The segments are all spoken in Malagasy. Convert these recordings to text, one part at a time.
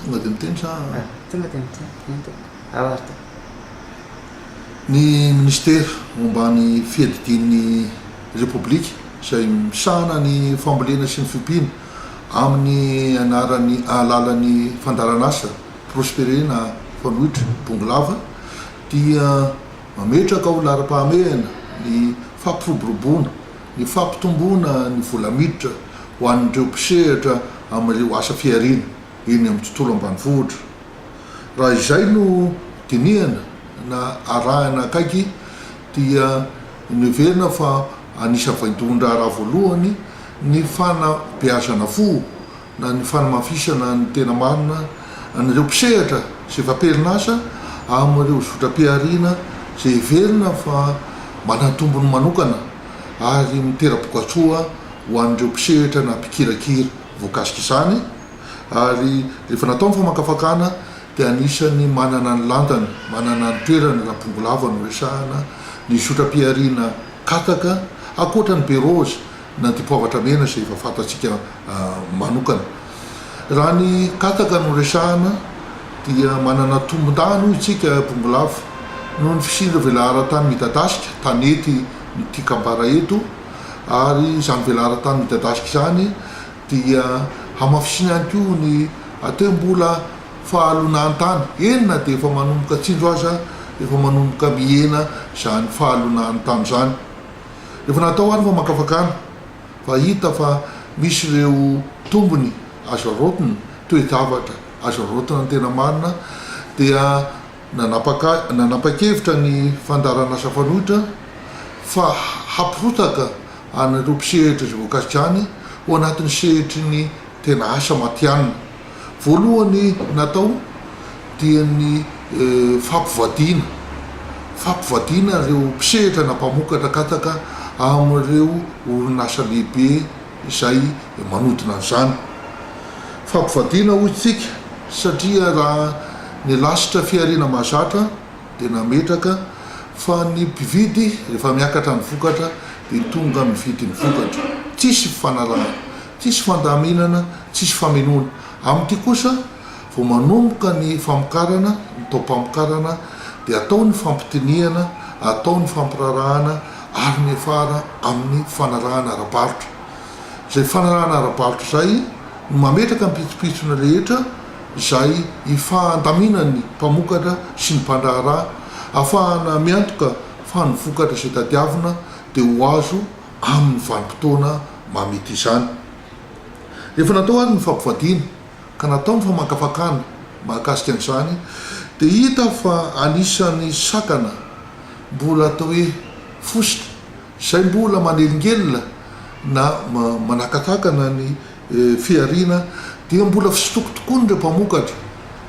tonga dia miteny sa tonga dia miteny awarta ny ministera mombany fiadidian'ny republika izay misahana ny fambolena sy ny fiompiana amin'ny anarany alalan'ny fandaranasa prosperena fanohitra bongolava dia mametraka ho lara-pahamehana ny fampiroboroboana ny fampitomboana ny volamiditra ho an'ireo mpisehatra amin'ireo asa fiarina eny amin'ny tontolo ambanivohitra. Raha izay no dinihana na arahana akaiky dia nyverina fa anisa vaindondra raha voalohany ny fanabeazana fo na ny fanamafisana ny tena marina an'ireo mpisehatra sy famperinasa amin'ireo zotra-piarina zay verina fa manatombony manokana ary mitera-pokatsoa ho an'ireo mpisehatra na mpikirakira voakasika izany. Ary rehefa natao ny famakafakana dia anisany manana ny lantany, manana ny toerana raha bongolava no resahana ny zotra-piarina kataka akoatra ny berozy na dipoavatra mena zay efa fantatsika manokana. Raha ny kataka no resahana dia manana tombon-dany itsika bongolava noho ny fisindra velaharan-tany midadasika tanety ty kambara eto. Ary izany velaharan-tany midadasika izany dia hamafisina ihany koa ny ateo mbola fahalonahantany enina dia efa manomboka tsindro aza efa manomboka mihena zany fahalonahantany zany. Rehefa natao any fa makafakana fa hita fa misy ireo tombony azo arotiny toe-javatra azo arotina ny tena marina dia nanapa-kevitra ny fandaranasa fanohitra fa hampirotaka an'ireo mpisehitra zay voakasika any ho anatin'ny sehitry ny tena asa matianina. Voalohany natao dia ny fampivadiana ireo mpisehatra na mpamokatra kataka amin'ireo orinasa lehibe izay manodina an'izany. Fampivadiana hoy tsika satria raha ny lasitra fiarina mahazatra dia nametraka fa ny mpividy rehefa miakatra ny vokatra dia tonga mividy ny vokatra, tsisy fanarahana, tsisy fandaminana, tsisy faminona. Amin'ity kosa vao manomboka ny famokarana, ny tao-pamokarana dia atao ny fampitiniana, atao ny fampirarahana ary ny afara amin'ny fanarahana ara-barotra. Zay fanarahana ara-barotra zay no mametraka mpitsopitsona rehetra izay ifandaminan'ny mpamokatra sy ny mpandraharaha ahafahana miantoka fa ny vokatra izay tadiavina dia ho azo amin'ny vanim-potoana mamety izany. Rehefa natao ary ny fampivadiana ka natao ny famakafakana mahakasika an'izany dia hita fa anisan'ny sakana mbola atao hoe fositra izay mbola manelingelina na manakatakana ny fiarina dia mbola fisotoko tokoa nireo mpamokatra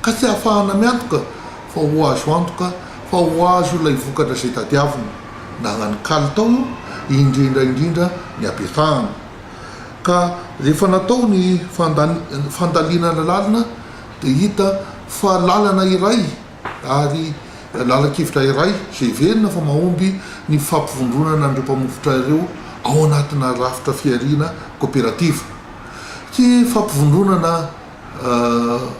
ka tsy ahafahana miantoka fa ho azo antoka fa ho azo ilay vokatra izay tadiavina na hagnanokaly tao indrindraindrindra ny ampehahana. Ka rehefa natao ny fandalinana lalina dia hita fa lalana iray ary lalakevitra iray zay verina fa mahomby ny fampivondronana an'ireo mpamofotra ireo ao anatina rafitra fiarina kooperativa. Tsy fampivondronana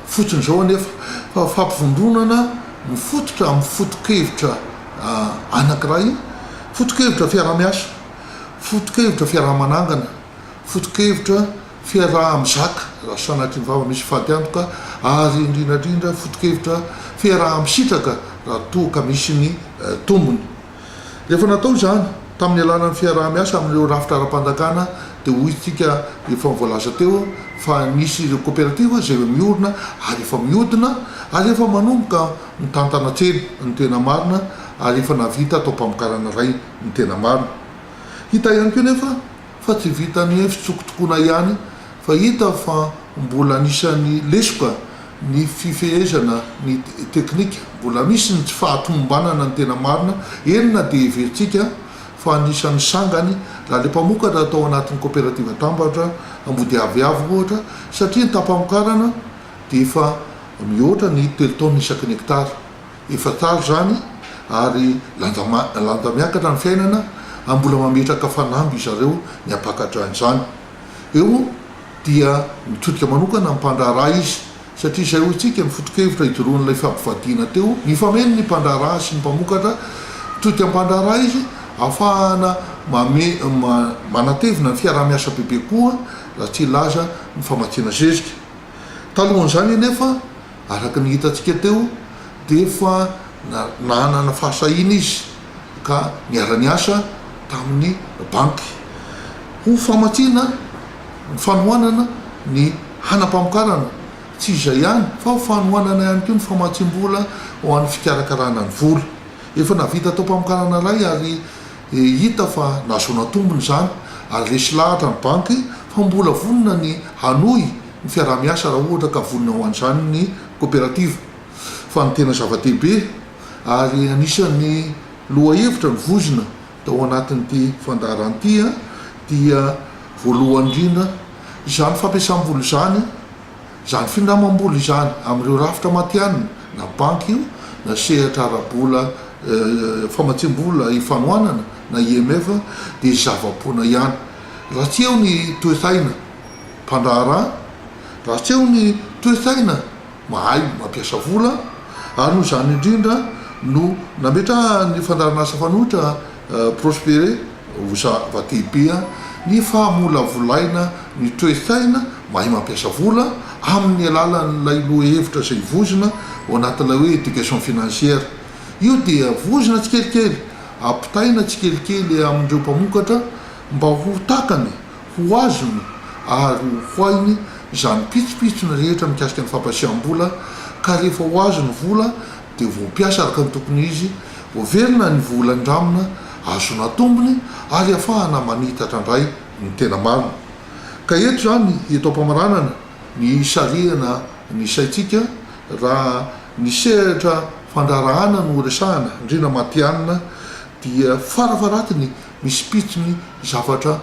fotsiny zao anefa fa fampivondronana mifototra amin'ny fotokevitra anankiray, fotokevitra fiarah-miasa, fotokevitra fiarah-manangana, fotokevitra fiaraha-mizaka raha sanatry ny vava misy fahatiantoka ary indrindrandrindra fotokevitra fiaraha-misitraka raha toaka misy ny tombony. Rehefa natao zany tamin'ny alanan'ny fiaraha-miasa amin'ireo rafitra ara-pandakana dia hoy tsika efa voalaza teo fa misy ireo kooperativa zay miorina ary efa miodina ary efa manomboka mitantana-tsely ny tena marina ary efa navita atao mpamokarana ray ny tena marina. Hita ihany koa nefa fa tsy vitany hoe fitsokotokoana ihany fa hita fa mbola anisany lesoka ny fifehezana ny teknika, mbola misy ny tsy fahatombanana ny tena marina enina dia everitsika fa anisany sangany raha le mpamokatra atao anatin'ny kooperativa tambatra ambody aviavy ohatra satria ny tampamokarana dia efa mihoatra ny 3 taona isaky ny hektara efa tsara zany ary lanja miakatra ny fiainana mbola mametraka fanamby zareo ny ampakatra an'izany. Eo dia mitodika manokana mpandraharaha izy satria zay ho tsika mifotrokevitra hidoroan'ilay fampivadiana teo mifameny ny mpandraraha sy ny mpamokatra toty am-pandraraha izy ahafahana manatevina ny fiarah-miasa bebe koa raha tsy laza ny famatsiana zezika talohan'izany nefa araka ny hitantsika teo de fa nanana fahasahina izy ka niara-niasa tamin'ny banky ho famatsiana ny fanohanana ny hanampamokarana tsy izay ihany fa ho fanohanana ihany keo ny famatsim-bola ho an'ny fikarakarana ny vola efa navita tao mpamokarana ray ary hita fa nahazoana tombony zany ary lesy lahatra ny banky fa mbola vonona ny hanohy ny fiarah-miasa raha ohatra ka vonona ho an'izany ny coopérative fa ny tena zava-dehibe ary anisan'ny loha hevitra ny vozona tao anatin'ity fandaharantia dia voalohany indrindra izany fampiasam-bola izany zany findramam-bola izany amin'ireo rafitra matianina na banky io na sehatra ara-bola famatsim-bola ifanohanana na IMF dia zava-pona ihany raha tsy eo ny toe-tsaina mpandraharaha raha tsy eo ny toe-tsaina mahay mampiasa vola ary no zany indrindra no nametrahany fandaranasa fanohitra prospéré ho zava-dehibea ny fahamolavolaina ny toe-tsaina mahay mampiasa vola amin'ny alalan'ilay loha hevitra zay vozona ao anatin'ilay hoe éducation financière io dia vozona tsikelikely ampitaina tsikelikely amin'ireo mpamokatra mba ho takany ho azony ary ho hainy zany pitsopitsony rehetra mikasika ny fampasiam-bola ka rehefa ho azo ny vola dia voampiasa araka ny tokony izy voaverina ny vola ndramina azona tombony ary ahafahana manitatra ndray ny tena marina ka eto zany eto am-pamaranana ny sarihana ny saitsika raha ny sehatra fandrarahana no resahana indrindra matianina dia farafaratiny misy pitsony zavatra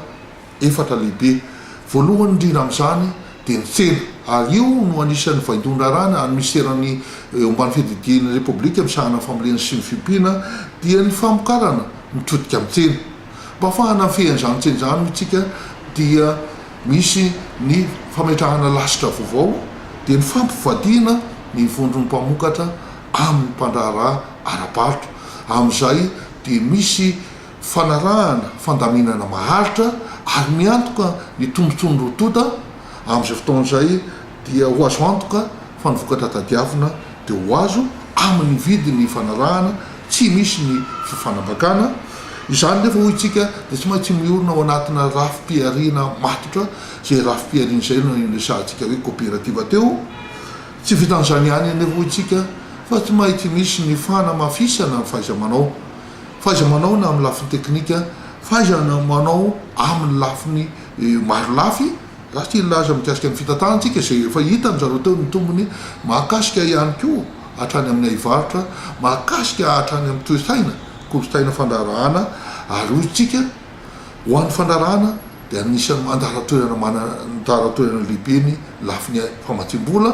efatra lehibe voalohany indrindra amin'izany dia ny tsena ary io no anisan'ny vaindondra rana any ministerany ombany fididian'ny repoblika misahana famolena sy ny fimpina dia ny famokarana mitodika amin'ny tsena mba ahafahana mifehan'izany tsena zany itsika dia misy ny fametrahana lasitra vaovao dia ny fampivadiana ny vondron'ny mpamokatra amin'ny mpandraharaha ara-barotra amin'izay dia misy fanarahana fandaminana maharitra ary miantoka ny tombontsoany rotota amin'izay fotoan'izay dia ho azo antoka fa nyvokatra tadiavina dia ho azo amin'ny vidiny fanarahana tsy misy ny fifanambakana izany nefa hoy itsika dia tsy maintsy miorona ao anatina rafim-piarina matotra zay rafim-piarina zay no resahantsika hoe coopérative teo tsy vitan'izany ihany nefa hoy itsika fa tsy maintsy misy ny fanamafisana ny fahaiza-manao na amin'ny lafiny teknika fahaizana manao amin'ny lafiny maro lafy raha tsy laza mikasika ny fitantantsika zay efa hitany zareo teo ny tombony mahakasika ihany koa hatrany amin'ny aivarotra mahakasika hatrany amin'ny toe-tsaina kolontsaina fandarahana ary hoy itsika ho an'ny fandarahana dia anisan'ny mandaratoerana mandaratoerana lehibe ny lafiny famatsim-bola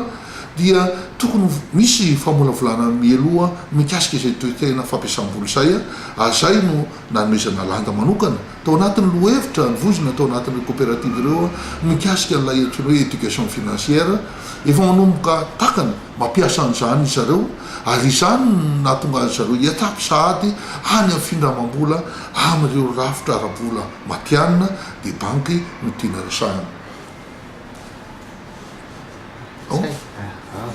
dia tokony misy famolavolana mieloha mikasika izay toe-tsaina fampiasam-bola zay ary zay no nanomezana landa manokana tao anatin'ny lohevitra ny vozona tao anatin'ny coopérative ireo mikasika n'lay antsony hoe éducation financière efa manomboka takany mampiasa an'izany zareo ary izany nahatonga azy zareo hiatapy sahady any amin'ny findramam-bola amin'ireo rafitra ara-bola matianina dia banky no tiana resahana